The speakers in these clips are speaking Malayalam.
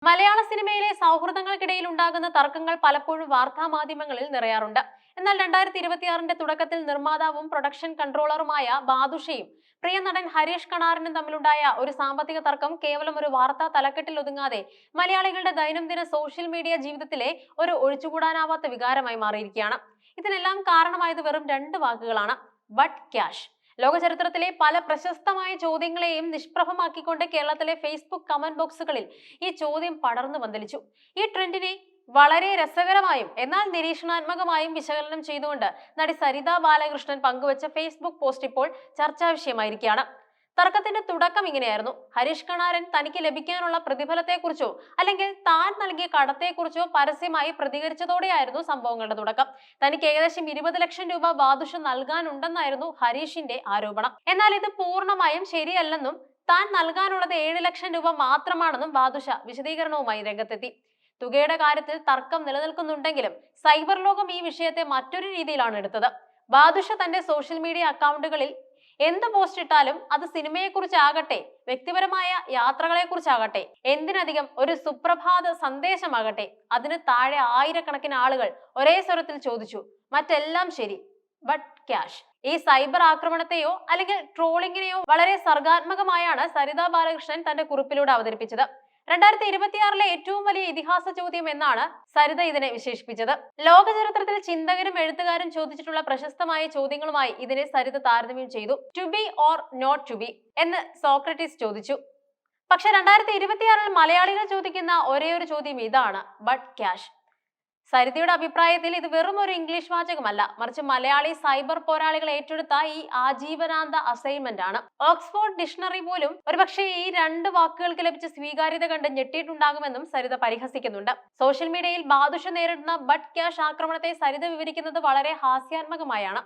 മലയാള സിനിമയിലെ സൗഹൃദങ്ങൾക്കിടയിൽ ഉണ്ടാകുന്ന തർക്കങ്ങൾ പലപ്പോഴും വാർത്താമാധ്യമങ്ങളിൽ നിറയാറുണ്ട്. എന്നാൽ 2026 തുടക്കത്തിൽ നിർമ്മാതാവും പ്രൊഡക്ഷൻ കൺട്രോളറുമായ ബാദുഷയും പ്രിയ നടൻ ഹരീഷ് കണാറിനും തമ്മിലുണ്ടായ ഒരു സാമ്പത്തിക തർക്കം കേവലം ഒരു വാർത്താ തലക്കെട്ടിൽ ഒതുങ്ങാതെ മലയാളികളുടെ ദൈനംദിന സോഷ്യൽ മീഡിയ ജീവിതത്തിലെ ഒരു ഒഴിച്ചുകൂടാനാവാത്ത വികാരമായി മാറിയിരിക്കുകയാണ്. ഇതിനെല്ലാം കാരണമായത് വെറും രണ്ട് വാക്കുകളാണ്: ബട്ട് ക്യാഷ്. ലോക ചരിത്രത്തിലെ പല പ്രശസ്തമായ ചോദ്യങ്ങളെയും നിഷ്പ്രഭമാക്കിക്കൊണ്ട് കേരളത്തിലെ ഫേസ്ബുക്ക് കമന്റ് ബോക്സുകളിൽ ഈ ചോദ്യം പടർന്നു പന്തലിച്ചു. ഈ ട്രെൻഡിനെ വളരെ രസകരമായും എന്നാൽ നിരീക്ഷണാത്മകമായും വിശകലനം ചെയ്തുകൊണ്ട് നടി സരിത ബാലകൃഷ്ണൻ പങ്കുവച്ച ഫേസ്ബുക്ക് പോസ്റ്റ് ഇപ്പോൾ ചർച്ചാ വിഷയമായിരിക്കുകയാണ്. തർക്കത്തിന്റെ തുടക്കം ഇങ്ങനെയായിരുന്നു: ഹരീഷ് കണാരൻ തനിക്ക് ലഭിക്കാനുള്ള പ്രതിഫലത്തെക്കുറിച്ചോ അല്ലെങ്കിൽ താൻ നൽകിയ കടത്തെക്കുറിച്ചോ പരസ്യമായി പ്രതികരിച്ചതോടെയായിരുന്നു സംഭവങ്ങളുടെ തുടക്കം. തനിക്ക് ഏകദേശം 20 ലക്ഷം രൂപ ബാദുഷ നൽകാനുണ്ടെന്നായിരുന്നു ഹരീഷിന്റെ ആരോപണം. എന്നാൽ ഇത് പൂർണ്ണമായും ശരിയല്ലെന്നും താൻ നൽകാനുള്ളത് 7 ലക്ഷം രൂപ മാത്രമാണെന്നും ബാദുഷ വിശദീകരണവുമായി രംഗത്തെത്തി. തുകയുടെ കാര്യത്തിൽ തർക്കം നിലനിൽക്കുന്നുണ്ടെങ്കിലും സൈബർ ലോകം ഈ വിഷയത്തെ മറ്റൊരു രീതിയിലാണ് എടുത്തത്. ബാദുഷ തന്റെ സോഷ്യൽ മീഡിയ അക്കൗണ്ടുകളിൽ എന്ത് പോസ്റ്റ് ഇട്ടാലും അത് സിനിമയെക്കുറിച്ചാകട്ടെ, വ്യക്തിപരമായ യാത്രകളെക്കുറിച്ചാകട്ടെ, എന്തിനധികം ഒരു സുപ്രഭാത സന്ദേശമാകട്ടെ, അതിന് താഴെ ആയിരക്കണക്കിന് ആളുകൾ ഒരേ സ്വരത്തിൽ ചോദിച്ചു: മറ്റെല്ലാം ശരി, ബട്ട് ക്യാഷ്. ഈ സൈബർ ആക്രമണത്തെയോ അല്ലെങ്കിൽ ട്രോളിങ്ങിനെയോ വളരെ സർഗാത്മകമായാണ് സരിത ബാലകൃഷ്ണൻ തന്റെ കുറിപ്പിലൂടെ അവതരിപ്പിച്ചത്. 2026 ഏറ്റവും വലിയ ഇതിഹാസ ചോദ്യം എന്നാണ് സരിത ഇതിനെ വിശേഷിപ്പിച്ചത്. ലോക ചരിത്രത്തിൽ ചിന്തകരും എഴുത്തുകാരും ചോദിച്ചിട്ടുള്ള പ്രശസ്തമായ ചോദ്യങ്ങളുമായി ഇതിനെ സരിത താരതമ്യം ചെയ്തു. To be or not to be എന്ന് സോക്രട്ടീസ് ചോദിച്ചു. പക്ഷെ 2026 മലയാളികൾ ചോദിക്കുന്ന ഒരേ ഒരു ചോദ്യം ഇതാണ്: ബട്ട് ക്യാഷ്. സരിതയുടെ അഭിപ്രായത്തിൽ ഇത് വെറും ഒരു ഇംഗ്ലീഷ് വാചകമല്ല, മറിച്ച് മലയാളി സൈബർ പോരാളികൾ ഏറ്റെടുത്ത ഈ ആജീവനാന്ത അസൈൻമെന്റ് ആണ്. ഓക്സ്ഫോർഡ് ഡിക്ഷണറി പോലും ഒരുപക്ഷെ ഈ രണ്ട് വാക്കുകൾക്ക് ലഭിച്ച സ്വീകാര്യത കണ്ട് ഞെട്ടിയിട്ടുണ്ടാകുമെന്നും സരിത പരിഹസിക്കുന്നുണ്ട്. സോഷ്യൽ മീഡിയയിൽ ബാദുഷ നേരിടുന്ന ബട്ട് ക്യാഷ് ആക്രമണത്തെ സരിത വിവരിക്കുന്നത് വളരെ ഹാസ്യാത്മകമായാണ്.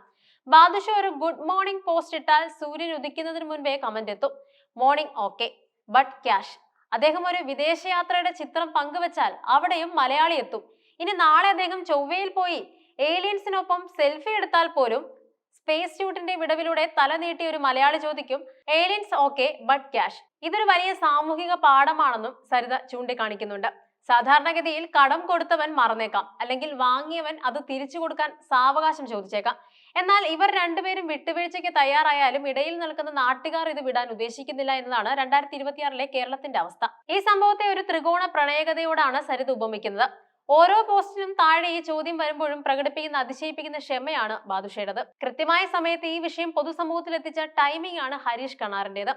ബാദുഷ ഒരു ഗുഡ് മോർണിംഗ് പോസ്റ്റ് ഇട്ടാൽ സൂര്യൻ ഉദിക്കുന്നതിന് മുൻപേ കമന്റ് എത്തും: മോർണിംഗ് ഓക്കെ, ബട്ട് ക്യാഷ്. അദ്ദേഹം ഒരു വിദേശയാത്രയുടെ ചിത്രം പങ്കുവച്ചാൽ അവിടെയും മലയാളി എത്തും. ഇനി നാളെ അദ്ദേഹം ചൊവ്വയിൽ പോയി ഏലിയൻസിനൊപ്പം സെൽഫി എടുത്താൽ പോലും സ്പേസ് സ്യൂട്ടിന്റെ വിടവിലൂടെ തല നീട്ടി ഒരു മലയാളി ചോദിക്കും: ഏലിയൻസ് ഓക്കെ, ബട്ട് ക്യാഷ്. ഇതൊരു വലിയ സാമൂഹിക പാഠമാണെന്നും സരിത ചൂണ്ടിക്കാണിക്കുന്നുണ്ട്. സാധാരണഗതിയിൽ കടം കൊടുത്തവൻ മറന്നേക്കാം, അല്ലെങ്കിൽ വാങ്ങിയവൻ അത് തിരിച്ചു കൊടുക്കാൻ സാവകാശം ചോദിച്ചേക്കാം. എന്നാൽ ഇവർ രണ്ടുപേരും വിട്ടുവീഴ്ചയ്ക്ക് തയ്യാറായാലും ഇടയിൽ നിൽക്കുന്ന നാട്ടുകാർ ഇത് വിടാൻ ഉദ്ദേശിക്കുന്നില്ല എന്നതാണ് 2026 കേരളത്തിന്റെ അവസ്ഥ. ഈ സംഭവത്തെ ഒരു ത്രികോണ പ്രണയകഥയോടാണ് സരിത ഉപമിക്കുന്നത്. ഓരോ പോസ്റ്റിനും താഴെ ഈ ചോദ്യം വരുമ്പോഴും പ്രകടിപ്പിക്കുന്ന അതിശയിപ്പിക്കുന്ന ക്ഷമയാണ് ബാദുഷയുടേത്. കൃത്യമായ സമയത്ത് ഈ വിഷയം പൊതുസമൂഹത്തിൽ എത്തിച്ച ടൈമിംഗ് ആണ് ഹരീഷ് കണാറിന്റേത്.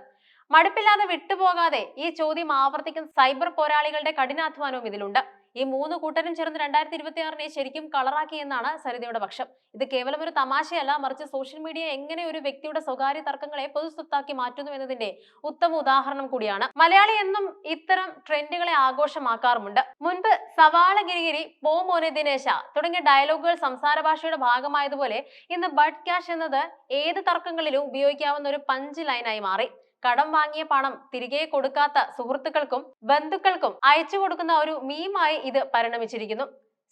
മടുപ്പില്ലാതെ വിട്ടുപോകാതെ ഈ ചോദ്യം ആവർത്തിക്കുന്ന സൈബർ പോരാളികളുടെ കഠിനാധ്വാനവും ഇതിലുണ്ട്. ഈ മൂന്ന് കൂട്ടരും ചേർന്ന് 2026 ശരിക്കും കളറാക്കി എന്നാണ് സരിതയുടെ പക്ഷം. ഇത് കേവലം ഒരു തമാശയല്ല, മറിച്ച് സോഷ്യൽ മീഡിയ എങ്ങനെ ഒരു വ്യക്തിയുടെ സ്വകാര്യ തർക്കങ്ങളെ പൊതുസ്വത്താക്കി മാറ്റുന്നു എന്നതിന്റെ ഉത്തമ ഉദാഹരണം കൂടിയാണ്. മലയാളി എന്നും ഇത്തരം ട്രെൻഡുകളെ ആഘോഷമാക്കാറുമുണ്ട്. മുൻപ് സവാള ഗിരിഗിരി, പോ മോനെ ദിനേശ തുടങ്ങിയ ഡയലോഗുകൾ സംസാര ഭാഷയുടെ ഭാഗമായതുപോലെ ഇന്ന് ബട്ട് ക്യാഷ് എന്നത് ഏത് തർക്കങ്ങളിലും ഉപയോഗിക്കാവുന്ന ഒരു പഞ്ച് ലൈനായി മാറി. കടം വാങ്ങിയ പണം തിരികെ കൊടുക്കാത്ത സുഹൃത്തുക്കൾക്കും ബന്ധുക്കൾക്കും അയച്ചു കൊടുക്കുന്ന ഒരു മീമായി ഇത് പരിണമിച്ചിരിക്കുന്നു.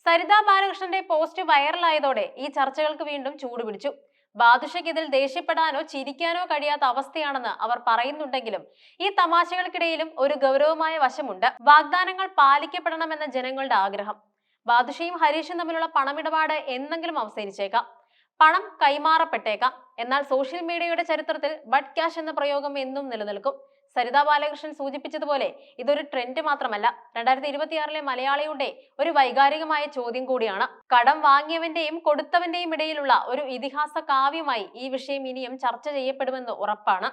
സരിത ബാലകൃഷ്ണന്റെ പോസ്റ്റ് വൈറലായതോടെ ഈ ചർച്ചകൾക്ക് വീണ്ടും ചൂടുപിടിച്ചു. ബാദുഷയ്ക്ക് ഇതിൽ ദേഷ്യപ്പെടാനോ ചിരിക്കാനോ കഴിയാത്ത അവസ്ഥയാണെന്ന് അവർ പറയുന്നുണ്ടെങ്കിലും ഈ തമാശകൾക്കിടയിലും ഒരു ഗൗരവമായ വശമുണ്ട്: വാഗ്ദാനങ്ങൾ പാലിക്കപ്പെടണമെന്ന ജനങ്ങളുടെ ആഗ്രഹം. ബാദുഷയും ഹരീഷും തമ്മിലുള്ള പണമിടപാട് എന്നെങ്കിലും അവസാനിച്ചേക്കാം, പണം കൈമാറപ്പെട്ടേക്കാം. എന്നാൽ സോഷ്യൽ മീഡിയയുടെ ചരിത്രത്തിൽ ബട്ട് ക്യാഷ് എന്ന പ്രയോഗം എന്നും നിലനിൽക്കും. സരിത ബാലകൃഷ്ണൻ സൂചിപ്പിച്ചതുപോലെ ഇതൊരു ട്രെൻഡ് മാത്രമല്ല, 2026 മലയാളിയുടെ ഒരു വൈകാരികമായ ചോദ്യം കൂടിയാണ്. കടം വാങ്ങിയവന്റെയും കൊടുത്തവന്റെയും ഇടയിലുള്ള ഒരു ഇതിഹാസ കാവ്യമായി ഈ വിഷയം ഇനിയും ചർച്ച ചെയ്യപ്പെടുമെന്ന് ഉറപ്പാണ്.